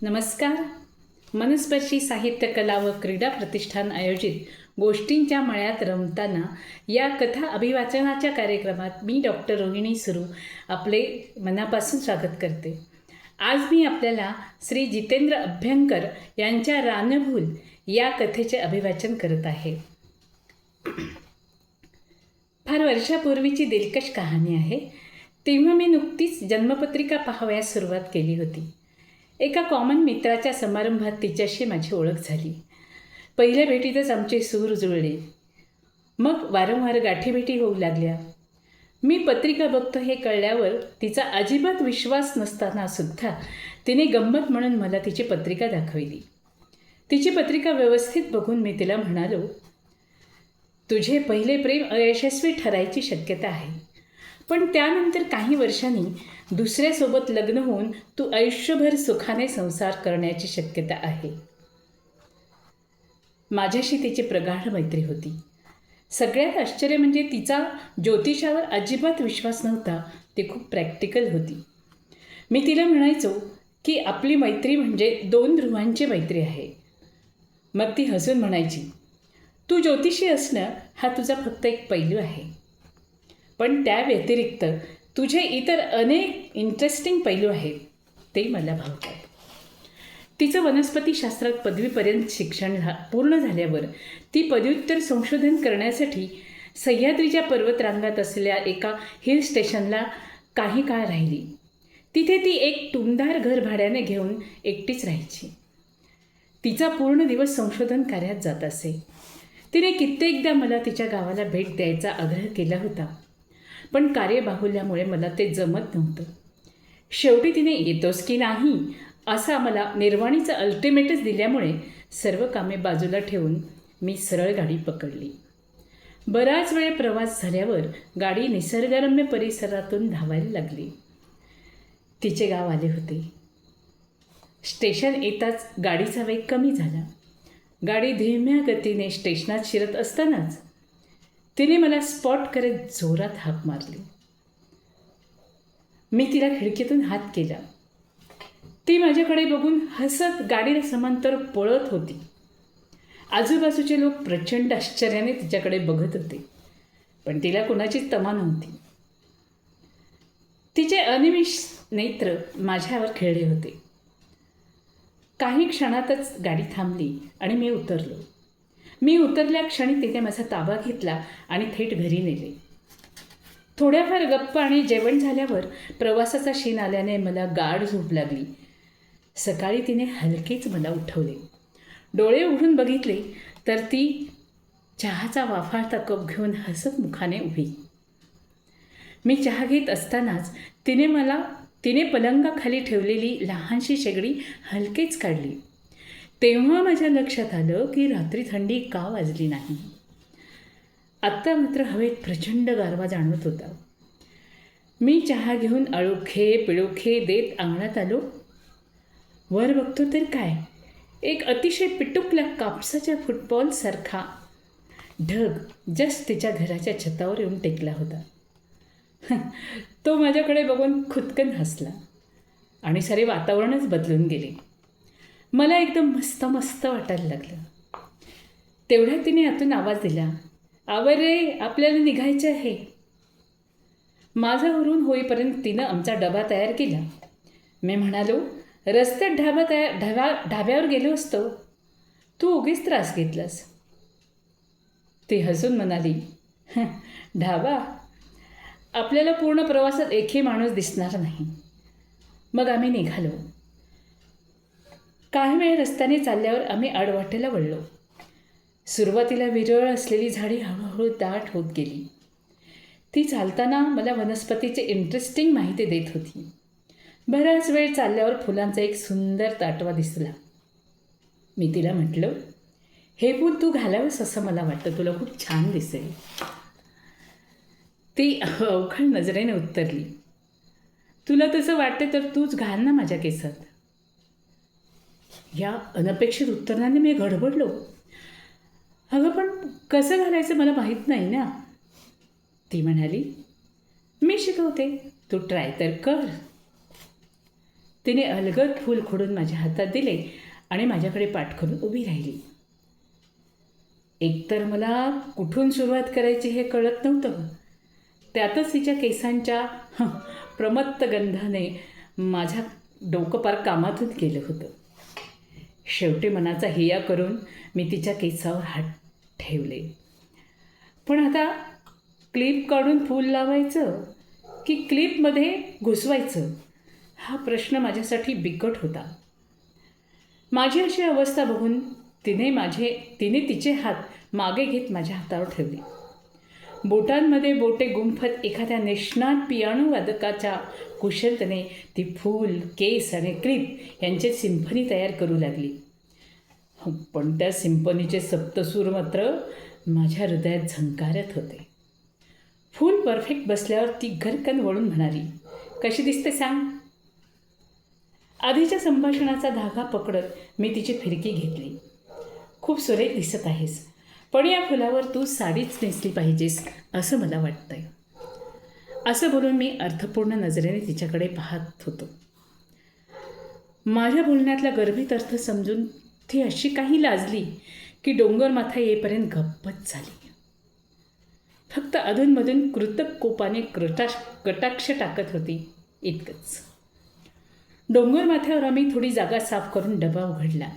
नमस्कार. मनस्पर्शी साहित्य कला व क्रीडा प्रतिष्ठान आयोजित गोष्टींच्या मळ्यात रमताना या कथा अभिवाचनाच्या कार्यक्रमात मी डॉक्टर रोहिणी सुरू आपले मनापासून स्वागत करते. आज मी आपल्याला श्री जितेंद्र अभ्यंकर यांच्या रानभूल या कथेचे अभिवाचन करत आहे. फार वर्षापूर्वीची दिलकश कहाणी आहे. तेव्हा मी नुकतीच जन्मपत्रिका पाहावयास सुरुवात केली होती. एका कॉमन मित्राच्या समारंभात तिच्याशी माझी ओळख झाली. पहिल्या भेटीतच आमचे सूर जुळले. मग वारंवार गाठीभेटी होऊ लागल्या. मी पत्रिका बघतो हे कळल्यावर तिचा अजिबात विश्वास नसताना सुद्धा तिने गंमत म्हणून मला तिची पत्रिका दाखविली. तिची पत्रिका व्यवस्थित बघून मी तिला म्हणालो, तुझे पहिले प्रेम अयशस्वी ठरायची शक्यता आहे, पण त्यानंतर काही वर्षांनी दुसऱ्यासोबत लग्न होऊन तू आयुष्यभर सुखाने संसार करण्याची शक्यता आहे. माझ्याशी तिची प्रगाढ मैत्री होती. सगळ्यात आश्चर्य म्हणजे तिचा ज्योतिषावर अजिबात विश्वास नव्हता. ती खूप प्रॅक्टिकल होती. मी तिला म्हणायचो की आपली मैत्री म्हणजे 2 ध्रुवांची मैत्री आहे. मग ती हसून म्हणायची, तू ज्योतिषी असणं हा तुझा फक्त एक पैलू आहे, पण त्या व्यतिरिक्त तुझे इतर अनेक इंटरेस्टिंग पैलू आहेत, ते मला भावतात. तिचं वनस्पतीशास्त्रात पदवीपर्यंत शिक्षण पूर्ण झाल्यावर ती पदव्युत्तर संशोधन करण्यासाठी सह्याद्रीच्या पर्वतरांगात असलेल्या एका हिल स्टेशनला काही काळ राहिली. तिथे ती एक टुमदार घर भाड्याने घेऊन एकटीच राहायची. तिचा पूर्ण दिवस संशोधन कार्यात जात असे. तिने कित्येकदा मला तिच्या गावाला भेट द्यायचा आग्रह केला होता, पण कार्यबाहुल्यामुळे मला ते जमत नव्हतं. शेवटी तिने येतोस की नाही असा मला निर्वाणीचं अल्टिमेटच दिल्यामुळे सर्व कामे बाजूला ठेवून मी सरळ गाडी पकडली. बराच वेळ प्रवास झाल्यावर गाडी निसर्गरम्य परिसरातून धावायला लागली. तिचे गाव आले होते. स्टेशन येताच गाडीचा वेग कमी झाला. गाडी धीम्या गतीने स्टेशनात शिरत असतानाच तिने मला स्पॉट करत जोरात हाक मारली. मी तिला खिडकीतून हात केला. ती माझ्याकडे बघून हसत गाडीला समांतर पळत होती. आजूबाजूचे लोक प्रचंड आश्चर्याने तिच्याकडे बघत होते, पण तिला कुणाचीच तमा नव्हती. तिचे अनिमिष नेत्र माझ्यावर खेळले होते. काही क्षणातच गाडी थांबली आणि मी उतरलो. मी उतरल्या क्षणी तिने माझा ताबा घेतला आणि थेट घरी नेले. थोड्याफार गप्पा आणि जेवण झाल्यावर प्रवासाचा शीण आल्याने मला गाढ झोप लागली. सकाळी तिने हलकेच मला उठवले. डोळे उघडून बघितले तर ती चहाचा वाफाळता कप घेऊन हसत मुखाने उभी. मी चहा घेत असतानाच तिने पलंगाखाली ठेवलेली लहानशी शेगडी हलकेच काढली. तेव्हा माझ्या लक्षात आलं की रात्री थंडी का वाजली नाही. आत्ता मात्र हवेत प्रचंड गारवा जाणवत होता. मी चहा घेऊन अळोखे पिळोखे देत अंगणात आलो. वर बघतो तर काय, एक अतिशय पिटुकल्या कापसाच्या फुटबॉलसारखा ढग जस्ट तिच्या घराच्या छतावर येऊन टेकला होता. तो माझ्याकडे बघून खुदकन हसला आणि सारे वातावरणच बदलून गेले. मला एकदम मस्त मस्त वाटायला लागलं. तेवढ्यात तिने आतून आवाज दिला, आवर रे, आपल्याला निघायचं आहे. माझा हुरून होईपर्यंत तिनं आमचा डबा तयार केला. मी म्हणालो, रस्त्यात ढाब्यावर गेलो असतो, तू उगीच त्रास घेतलास. ती हसून म्हणाली, ढाबा, आपल्याला पूर्ण प्रवासात एकही माणूस दिसणार नाही. मग आम्ही निघालो. काही वेळ रस्त्याने चालल्यावर आम्ही आडवाटेला वळलो. सुरुवातीला विरळ असलेली झाडी हळूहळू दाट होत गेली. ती चालताना मला वनस्पतीची इंटरेस्टिंग माहिती देत होती. बराच वेळ चालल्यावर फुलांचा एक सुंदर ताटवा दिसला. मी तिला म्हटलं, हे फूल तू घालावंस असं मला वाटतं, तुला खूप छान दिसेल. ती अवखळ नजरेने उत्तरली, तुला तसं वाटते तर तूच घाल ना माझ्या केसात. या अनपेक्षित उत्तराने मी गडबडलो. अगं पण कसं घालायचं मला माहीत नाही ना. ती म्हणाली, मी शिकवते, तू ट्राय तर कर. तिने अलगद फूल खोडून माझ्या हातात दिले आणि माझ्याकडे पाठ करून उभी राहिली. एकतर मला कुठून सुरुवात करायची हे कळत नव्हतं. त्यातच तिच्या केसांच्या प्रमत्त गंधाने माझ्या डोकं पार कामातून गेलं होतं. शेवटी मनाचा हिया करून मी तिच्या केसावर हात ठेवले. पण आता क्लिप काढून फूल लावायचं की क्लिपमध्ये घुसवायचं हा प्रश्न माझ्यासाठी बिकट होता. माझी अशी अवस्था बघून तिने तिचे हात मागे घेत माझ्या हातावर ठेवले. बोटांमध्ये बोटे गुंफत एखाद्या निष्णात पियानो वादकाच्या कुशलतेने ती फूल, केस आणि क्लिप यांची सिम्फनी तयार करू लागली. पण त्या सिम्फनीचे सप्तसूर मात्र माझ्या हृदयात झंकारत होते. फूल परफेक्ट बसल्यावर ती घरकन वळून म्हणाली, कशी दिसते सांग. आधीच्या संभाषणाचा धागा पकडत मी तिची फिरकी घेतली. खूप सुरेख दिसत आहेस, पण या फुलावर तू साडीच नेसली पाहिजेस असं मला वाटतंय. असं बोलून मी अर्थपूर्ण नजरेने तिच्याकडे पाहत होतो. माझ्या बोलण्यातला गर्भित अर्थ समजून ती अशी काही लाजली की डोंगरमाथा येईपर्यंत गप्पच झाली. फक्त अधूनमधून कृतक कोपाने कटाक्ष टाकत होती इतकंच. डोंगरमाथ्यावर आम्ही थोडी जागा साफ करून डबा उघडला.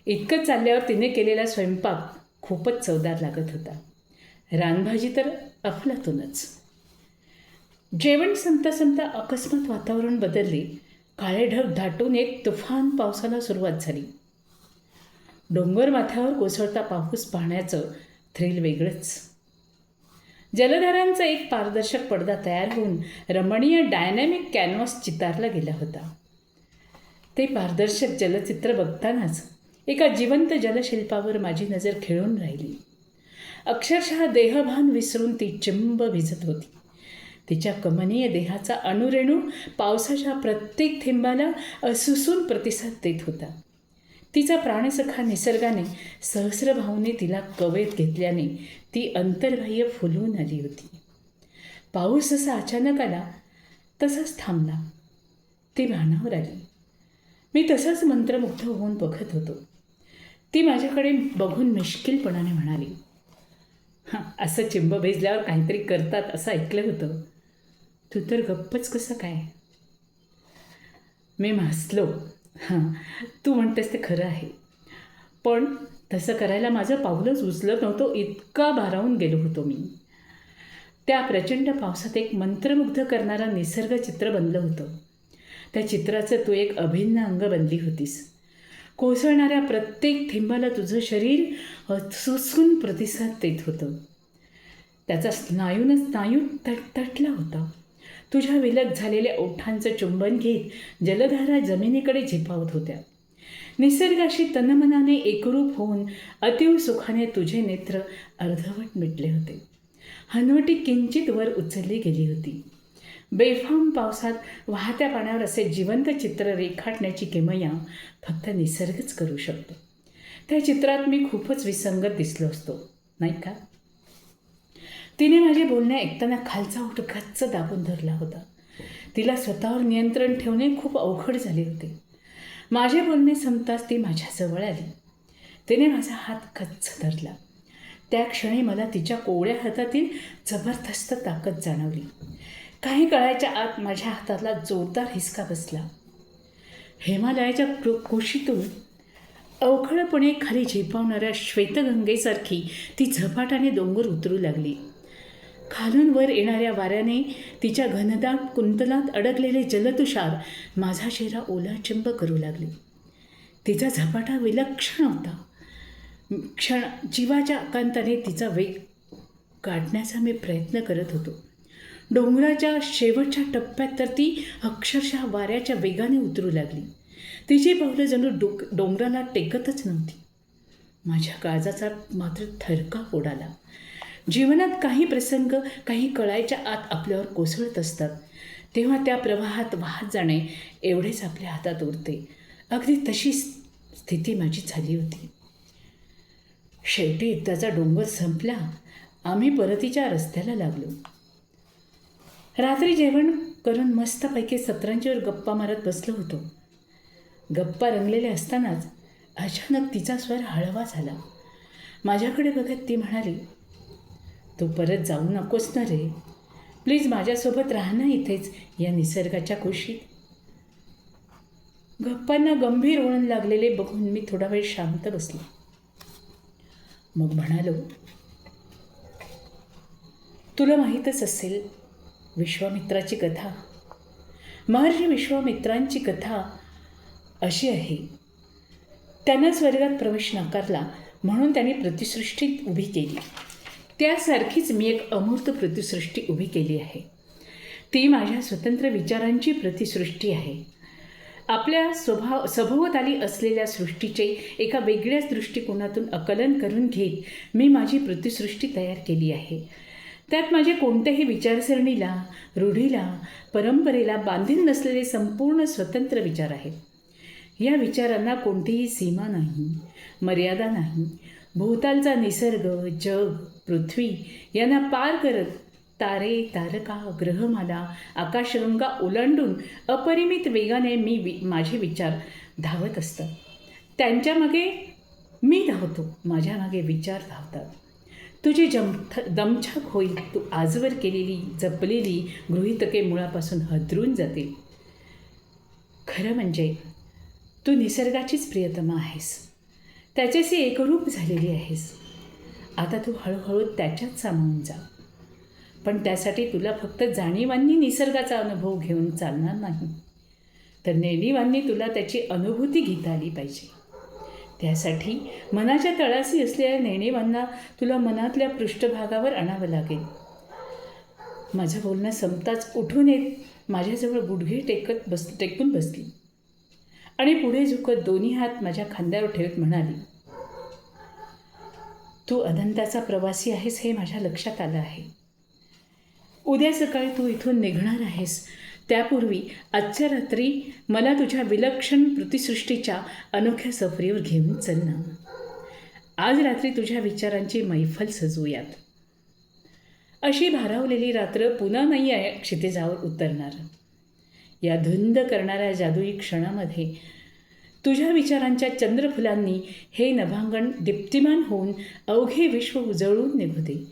इतकं चालल्यावर तिने केलेला स्वयंपाक खूपच चवदार लागत होता. रानभाजी तर अफलातूनच. जेवण संपता संपता अकस्मात वातावरण बदलले. काळे ढग दाटून एक तुफान पावसाला सुरुवात झाली. डोंगरमाथ्यावर कोसळता पाऊस पाहण्याचं थ्रिल वेगळंच. जलधारांचा एक पारदर्शक पडदा तयार होऊन रमणीय डायनॅमिक कॅनव्हास चितारला गेला होता. ते पारदर्शक जलचित्र बघतानाच एका जिवंत जलशिल्पावर माझी नजर खिळून राहिली. अक्षरशः देहभान विसरून ती चिंब भिजत होती. तिच्या कमनीय देहाचा अणुरेणू पावसाच्या प्रत्येक थेंबाला असुसून प्रतिसाद देत होता. तिचा प्राणसखा निसर्गाने सहस्रभावने तिला कवेत घेतल्याने ती अंतर्बाह्य फुलून आली होती. पाऊस जसा अचानक आला तसाच थांबला. ती भानावर आली. मी तसाच मंत्रमुग्ध होऊन बघत होतो. ती माझ्याकडे बघून मिश्किलपणाने म्हणाली, असं चिंब भिजल्यावर काहीतरी करतात असं ऐकलं होतं. तू तर गप्पच कसं काय. मी हसलो. तू म्हणतेस ते खरं आहे, पण तसं करायला माझं पाऊलच उचलत नव्हतं इतका भारावून गेलो होतो मी. त्या प्रचंड पावसात एक मंत्रमुग्ध करणारा निसर्ग चित्र बनलं होतं. त्या चित्राचं तू एक अभिन्न अंग बनली होतीस. कोसळणाऱ्या प्रत्येक थेंबाला तुझं शरीर सुसून प्रतिसाद देत होतं. त्याचा स्नायू तटला होता. तुझ्या विलग झालेल्या ओठांचं चुंबन घेत जलधारा जमिनीकडे झेपावत होत्या. निसर्गाशी तनमनाने एकरूप होऊन अतीव सुखाने तुझे नेत्र अर्धवट मिटले होते. हनवटी किंचित वर उचलली गेली होती. बेफाम पावसात वाहत्या पाण्यावर असे जिवंत चित्र रेखाटण्याची किमया फक्त निसर्गच करू शकतो. त्या चित्रात मी खूपच विसंगत दिसलो असतो, नाही का. तिने माझे बोलणे ऐकताना खालचा ओठ गच्च दाबून धरला होता. तिला स्वतःवर नियंत्रण ठेवणे खूप अवघड झाले होते. माझे बोलणे संपताच ती माझ्याजवळ आली. तिने माझा हात गच्च धरला. त्या क्षणी मला तिच्या कोवळ्या हातातील जबरदस्त ताकद जाणवली. काही काळाच्या आत माझ्या हातातला जोरदार हिसका बसला. हिमालयाच्या कुशीतून अवखळपणे खाली झेपावणाऱ्या श्वेतगंगेसारखी ती झपाट्याने डोंगर उतरू लागली. खालून वर येणाऱ्या वाऱ्याने तिच्या घनदाट कुंतलात अडकलेले जलतुषार माझा चेहरा ओलाचिंब करू लागले. तिचा झपाटा विलक्षण होता. जीवाच्या आकांताने तिचा वेग काढण्याचा मी प्रयत्न करत होतो. डोंगराच्या शेवटच्या टप्प्यात तर ती अक्षरशः वाऱ्याच्या वेगाने उतरू लागली. तिची पावलं जणू डोंगराला टेकतच नव्हती. माझ्या काळजाचा मात्र थरकाप उडाला. जीवनात काही प्रसंग काही कळायच्या आत आपल्यावर कोसळत असतात, तेव्हा त्या प्रवाहात वाहत जाणे एवढेच आपल्या हातात उरते. अगदी तशी स्थिती माझी झाली होती. शेवटी एकदाचा डोंगर संपला. आम्ही परतीच्या रस्त्याला लागलो. रात्री जेवण करून मस्तपैकी सतरंजीवर गप्पा मारत बसलो होतो. गप्पा रंगलेल्या असतानाच अचानक तिचा स्वर हळवा झाला. माझ्याकडे बघत ती म्हणाली, तू परत जाऊ नकोस ना रे. प्लीज माझ्यासोबत राहा ना इथेच या निसर्गाच्या कुशीत. गप्पांना गंभीर वळण लागलेले बघून मी थोडा वेळ शांत बसलो. मग म्हणालो, तुला माहीतच असेल विश्वामित्राची कथा. महर्षी विश्वामित्रांची कथा अशी आहे, त्यांना स्वर्गात प्रवेश नाकारला म्हणून त्यांनी प्रतिसृष्टी उभी केली. त्यासारखीच मी एक अमूर्त प्रतिसृष्टी उभी केली आहे. ती माझ्या स्वतंत्र विचारांची प्रतिसृष्टी आहे. आपल्या सभोवताली असलेल्या सृष्टीचे एका वेगळ्याच दृष्टिकोनातून आकलन करून घेत मी माझी प्रतिसृष्टी तयार केली आहे. त्यात माझे कोणत्याही विचारसरणीला, रूढीला, परंपरेला बांधील नसलेले संपूर्ण स्वतंत्र विचार आहेत. या विचारांना कोणतीही सीमा नाही, मर्यादा नाही. भोवतालचा निसर्ग, जग, पृथ्वी यांना पार करत तारे, तारका, ग्रहमाला, आकाशगंगा ओलांडून अपरिमित वेगाने माझे विचार धावत असतात. त्यांच्यामागे मी धावतो, माझ्या मागे विचार धावतात. तुझी दमछाक होईल. तू आजवर केलेली, जपलेली गृहीतके मुळापासून हदरून जातील. खरं म्हणजे तू निसर्गाचीच प्रियतमा आहेस. त्याच्याशी एकरूप झालेली आहेस. आता तू हळूहळू त्याच्यात सामावून जा. पण त्यासाठी तुला फक्त जाणीवांनी निसर्गाचा अनुभव घेऊन चालणार नाही, तर नेणीवांनी तुला त्याची अनुभूती घेता आली पाहिजे. त्यासाठी मनाच्या तळाशी असलेल्या नेणीवांना तुला मनातल्या पृष्ठभागावर आणावं लागेल. माझं बोलणं संपताच उठून येत माझ्याजवळ गुडघे टेकून बसली आणि पुढे झुकत दोन्ही हात माझ्या खांद्यावर ठेवत म्हणाली, तू अनंताचा प्रवासी आहेस हे माझ्या लक्षात आलं आहे. उद्या सकाळी तू इथून निघणार आहेस. त्यापूर्वी आजच्या रात्री मला तुझ्या विलक्षण प्रतिसृष्टीच्या अनोख्या सफरीवर घेऊन चल ना. आज रात्री तुझ्या विचारांची मैफल सजवूयात. अशी भारावलेली रात्र पुन्हा नाही आहे क्षितिजावर उतरणार. या धुंद करणाऱ्या जादुई क्षणामध्ये तुझ्या विचारांच्या चंद्रफुलांनी हे नभांगण दीप्तिमान होऊन अवघे विश्व उजळून निघू दे.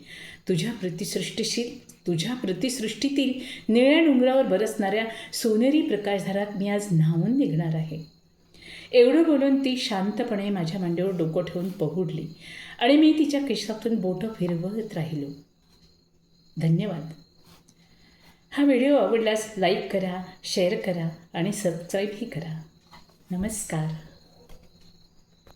तुझ्या प्रतिसृष्टीतील निळ्या डोंगरावर बरसणाऱ्या सोनेरी प्रकाशधारात मी आज न्हावून निघणार आहे. एवढं बोलून ती शांतपणे माझ्या मांडीवर डोकं ठेवून पहुडली आणि मी तिच्या केसातून बोटं फिरवत राहिलो. धन्यवाद. हा व्हिडिओ आवडल्यास लाईक करा, शेअर करा आणि सबस्क्राईबही करा. नमस्कार.